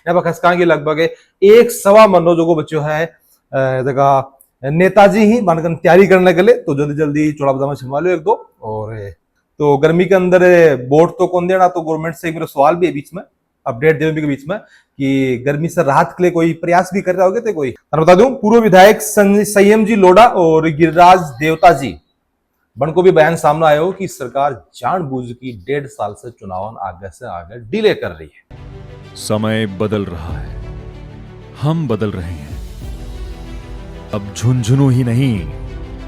यहाँ पर खसका की लगभग एक सवा मनो जो बच्चों है जगह नेताजी ही मानकर तैयारी करने के लिए तो जल्दी जल्दी चौड़ा बदाम छमा लो एक दो। और तो गर्मी के अंदर वोट तो कौन देना, तो गवर्नमेंट से मेरा सवाल भी है बीच में, अपडेट देने के बीच में कि गर्मी से राहत के लिए कोई प्रयास भी कर रहे होगे। तो कोई बता दूं, पूर्व विधायक संयम जी लोढ़ा और गिरिराज देवता जी बन को भी बयान सामने आया हो कि सरकार जानबूझ की 1.5 साल से चुनाव आगे से आगे डिले कर रही है। समय बदल रहा है, हम बदल रहे हैं। अब झुंझुनू ही नहीं,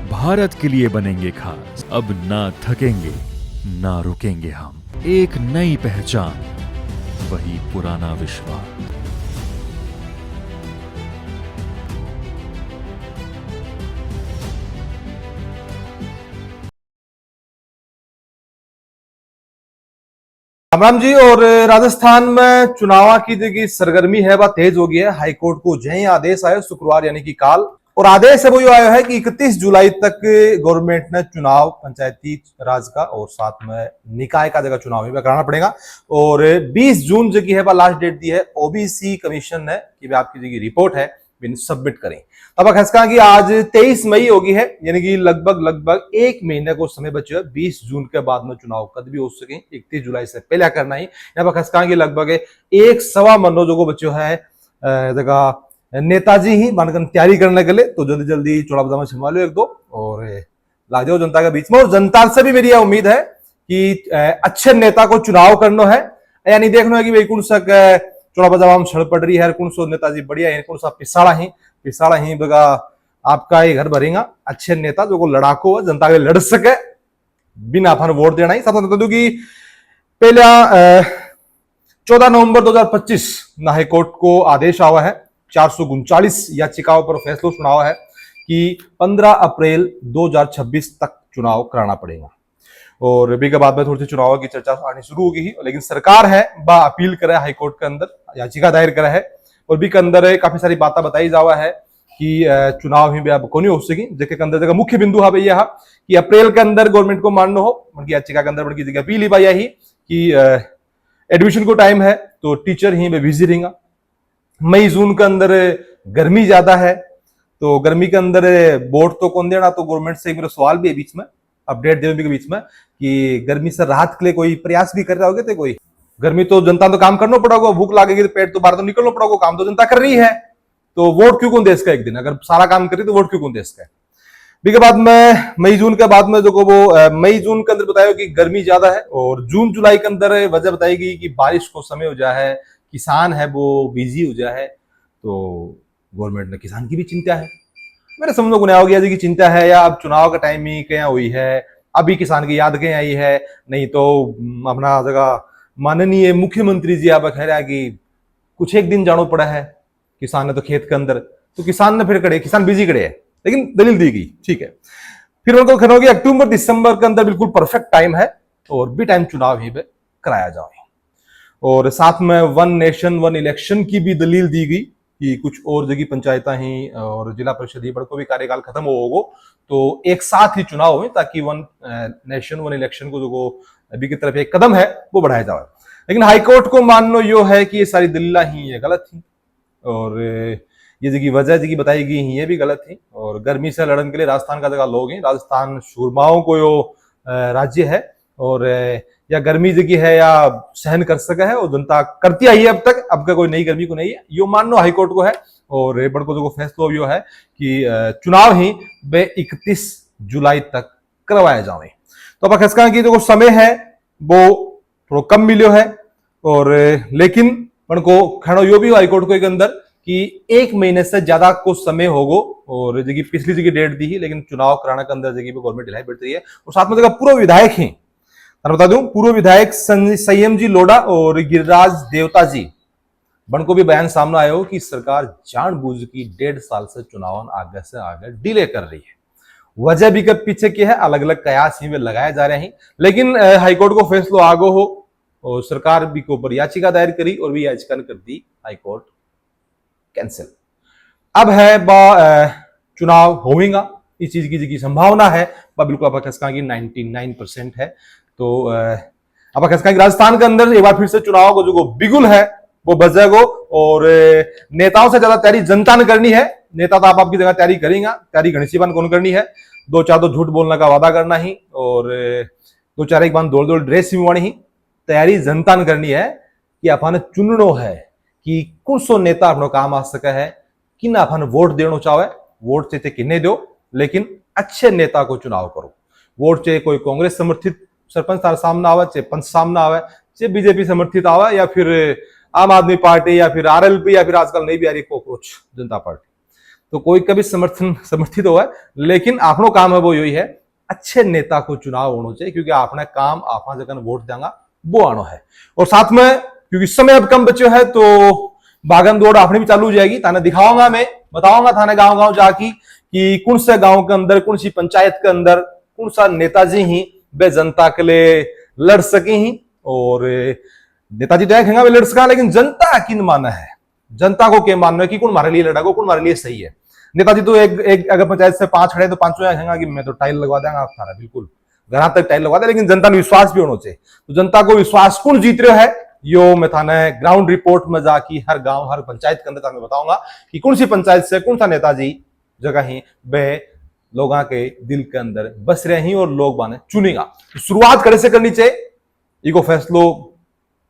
भारत के लिए बनेंगे खास। अब ना थकेंगे ना रुकेंगे हम। एक नई पहचान, वही पुराना विश्वास। राम जी, और राजस्थान में चुनाव की जो सरगर्मी है वह तेज हो गई है। हाईकोर्ट को जय आदेश आया शुक्रवार यानी कि काल, और आदेश है वो यो आया है कि 31 जुलाई तक गवर्नमेंट ने चुनाव पंचायती राज का और साथ में निकाय का जगह चुनाव भी कराना पड़ेगा। और 20 जून जो है वह लास्ट डेट दी है ओबीसी कमीशन ने कि आपकी जो रिपोर्ट है सबमिट करें। अब खसका की आज 23 मई होगी है, यानी कि लगभग एक महीने को समय बचे है। 20 जून के बाद में चुनाव कद भी हो सके, 31 जुलाई से पहले करना ही। यहाँ पर खसका की लगभग एक सवा मनो जो बच्चों है जगह नेताजी ही मानकर तैयारी करने के लिए तो जल्दी जल्दी चौड़ा बदाम छमा लो एक दो और ला जाओ जनता के बीच में। और जनता से भी मेरी यह उम्मीद है कि अच्छे नेता को चुनाव करना है, यानी देखना है कि भाई कौन सा चौड़ा बदाम छड़ पड़ रही है, कौन सो नेताजी बढ़िया है, कौन सा पिसाड़ा ही बगा आपका ये घर भरेगा। अच्छे नेता जो को लड़ाको है, जनता के लड़ सके बिना अपन वोट देना ही। साथ बता दूं कि पहला 14 नवंबर 2025 हाईकोर्ट को आदेश आवा है, 439 याचिकाओं पर फैसला सुनावा है कि 15 अप्रैल 2026 तक चुनाव कराना पड़ेगा। और अभी के बाद में थोड़ी सी चुनाव की चर्चा आनी शुरू होगी, लेकिन सरकार है बा अपील करे हाईकोर्ट के अंदर, याचिका दायर करा है और भी के अंदर काफी सारी बातें बताई जावा है कि चुनाव ही अब को नहीं हो सकी। जेके के अंदर मुख्य बिंदु है भैया कि अप्रैल के अंदर गवर्नमेंट को मानना हो, उनकी याचिका के अंदर उनकी जगह अपील ही भैया ही कि एडमिशन को टाइम है तो टीचर ही बिजी रहेगा। मई जून के अंदर गर्मी ज्यादा है तो गर्मी के अंदर वोट तो कौन देना, तो गवर्नमेंट से मेरा सवाल भी है बीच में, अपडेट देने के बीच में कि गर्मी से राहत के लिए कोई प्रयास भी कर रहे होगे। तो कोई गर्मी तो जनता तो काम करना पड़ेगा, भूख लागेगी तो पेट तो बाहर तो निकलना पड़ेगा, काम तो जनता कर रही है तो वोट क्यों कौन देश का एक दिन, अगर सारा काम करी तो वोट क्यों कौन देश का। के बाद में मई जून के बाद में जो वो मई जून के अंदर बताया कि गर्मी ज्यादा है और जून जुलाई के अंदर वजह बताई गई कि बारिश को समय हो जाए, किसान है वो बिजी हो जाए, तो गवर्नमेंट ने किसान की भी चिंता है। मेरे समझ को नहीं हो गया जी की चिंता है या अब चुनाव का टाइम ही क्या हुई है, अभी किसान की याद क्या आई है, नहीं तो अपना जगह माननीय मुख्यमंत्री जी आप कह रहा है कि कुछ एक दिन जानो पड़ा है किसान ने तो खेत के अंदर, तो किसान ने फिर खड़े, किसान बिजी खड़े है, लेकिन दलील दी गई ठीक है। फिर उनको कहना होगी अक्टूबर दिसंबर के अंदर बिल्कुल परफेक्ट टाइम है और भी टाइम चुनाव ही पे कराया जाए। और साथ में वन नेशन वन इलेक्शन की भी दलील दी गई कि कुछ और जगह पंचायत ही और जिला परिषद ही को भी कार्यकाल खत्म होगा तो एक साथ ही चुनाव हो, ताकि वन नेशन वन इलेक्शन को जो अभी की तरफ एक कदम है वो बढ़ाया जाए। लेकिन हाईकोर्ट को मानना यो है कि ये सारी दलील ही ये गलत थी और ये जगह वजह जगह बताई गई ये भी गलत थी। और गर्मी से लड़ने के लिए राजस्थान का जगह लोग हैं, राजस्थान शूरमाओं को यो राज्य है और या गर्मी जगह है या सहन कर सके है और जनता करती आई है अब तक, अब का कोई नई गर्मी को नहीं है, यो मानना हाईकोर्ट को है। और रेबड़ को जो फैसला यो है कि चुनाव ही 31 जुलाई तक करवाया जाए। तो अब खसका की जो समय है वो थोड़ा कम मिलो है और लेकिन को खड़ो यो भी हाईकोर्ट को एक अंदर कि एक महीने से ज्यादा को समय होगो और जगह पिछली जगह डेट दी ही, लेकिन चुनाव कराने के अंदर जगह गवर्नमेंट ढिलाई बैठ रही है। और साथ में जगह पूर्व विधायक ही बता दूं, पूर्व विधायक संयम जी लोढ़ा और गिरिराज देवता जी बन को भी बयान सामने आया हो कि सरकार जानबूझ की 1.5 साल से चुनाव आगे से आगे डिले कर रही है। वजह भी कब पीछे की है, अलग अलग कयास ही में लगाए जा रहे हैं, लेकिन हाईकोर्ट को फैसला आगो हो और सरकार भी के ऊपर याचिका दायर करी और भी याचिका कर दी हाईकोर्ट कैंसिल। अब है चुनाव होगा, इस चीज की संभावना है बिल्कुल अब खसका की 99% है। तो अब खसका की राजस्थान के अंदर एक बार फिर से चुनाव को जो बिगुल है वो बच जाएगा। और नेताओं से ज्यादा तैयारी जनता ने करनी है। नेता तो आप आपकी जगह तैयारी करेंगे, तैयारी गणेशी बान कौन करनी है, दो चार तो झूठ बोलने का वादा करना ही, और दो चार एक बार दौड़ दौड़ ड्रेस भी ही। तैयारी जनता ने करनी है कि अपन चुननो है कि कौन सो नेता अपना काम आ सके है, किन अपन वोट देना चाहे, वोट चाहे किन्ने दो, लेकिन अच्छे नेता को चुनाव करो। वोट चाहे कोई कांग्रेस समर्थित सरपंच तार सामने आवे, चाहे पंच सामने आवे, चाहे बीजेपी समर्थित आवे, या फिर आम आदमी पार्टी, या फिर आरएलपी, या फिर आजकल नहीं भी आ रही कॉकरोच जनता पार्टी, तो कोई कभी समर्थित हो है, लेकिन अपनो काम है वो यही है, अच्छे नेता को चुनाव होना चाहिए, क्योंकि आपने काम आप जगह वोट देंगे वो आनो है। और साथ में क्योंकि समय अब कम बच्चे है तो भागन दौड़ आपने भी चालू हो जाएगी। थाने दिखाऊंगा, मैं बताऊंगा थाने गांव गांव जाके कि कौन से गांव के अंदर, कौन सी पंचायत के अंदर कौन सा नेताजी ही वे जनता के लिए लड़ सके ही। और नेताजी देखेंगे वे लड़ सका, लेकिन जनता किन माना है, जनता को क्या मानना है कि कौन हमारे लिए लड़ेगा, कौन हमारे लिए सही है। नेताजी तो एक अगर पंचायत से 5 खड़े तो 5 कहेंगे कि मैं तो टाइल लगवा देंगे आप थारा, बिल्कुल घर तक टाइल लगवा दे, लेकिन जनता ने विश्वास भी होना चाहिए। तो जनता को विश्वास कौन जीत रहा है, यो मैं थाने ग्राउंड रिपोर्ट में जाके हर गांव हर पंचायत के अंदर बताऊंगा कि कौन सी पंचायत से कौन सा नेताजी जगह ही वे लोगों के दिल के अंदर बस रहे ही और लोग बाने चुनेगा। तो शुरुआत करे से करनी चाहिए, इको फैसलो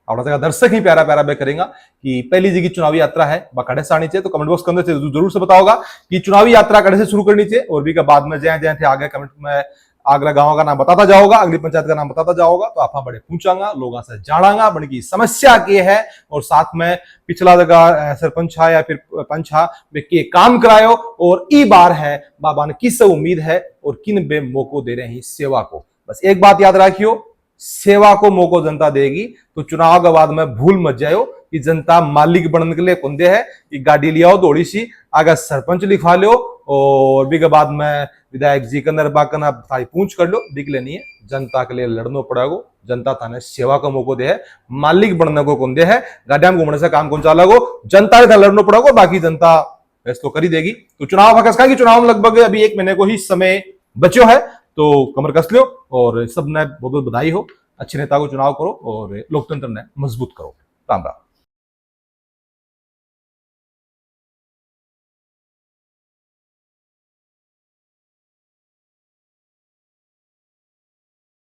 अपना जगह दर्शक ही प्यारा प्यारा बे करेगा कि पहली जी की चुनावी यात्रा है कड़े से आनी चाहिए। तो कमेंट बॉक्स के अंदर से जरूर से बताओगा कि चुनावी यात्रा कड़े से शुरू करनी चाहिए, और भी का बाद में जय जय थे आगे कमेंट में आगरा गांव का नाम बताता जाओगा, अगली पंचायत का नाम बताता जाओगा, तो आप बड़े पूछांगा, लोगों से जानांगा बड़ी की समस्या क्या है, और साथ में पिछला जगह सरपंच हा या फिर पंच हा वे के काम करायो, और ई बार है बाबा ने किस उम्मीद है और किन बे मौको दे रहे हैं सेवा को। बस एक बात याद रखियो, सेवा को मौको जनता देगी, तो चुनाव के बाद में भूल मत जाओ कि जनता मालिक बनने के लिए कुंदे है कि गाड़ी लिया हो थोड़ी सी अगर सरपंच लिखवा लो, और भी के बाद में विधायक जी के अंदर बाकना सारी पूछ कर लो, दिख लेनी है जनता के लिए लड़ना पड़ेगा। जनता थाने सेवा का मौको दे है, मालिक बनने को कौन दे है, गाड़िया में घूमने से काम कौन चाला गो, जनता के लड़ना पड़ेगा, बाकी जनता फैसलो कर ही देगी। तो चुनाव का चुनाव में लगभग अभी 1 महीने को ही समय बचो है, तो कमर कस लो, और सबने बहुत बहुत बधाई हो। अच्छे नेता को चुनाव करो और लोकतंत्र ने मजबूत करो। राम राम।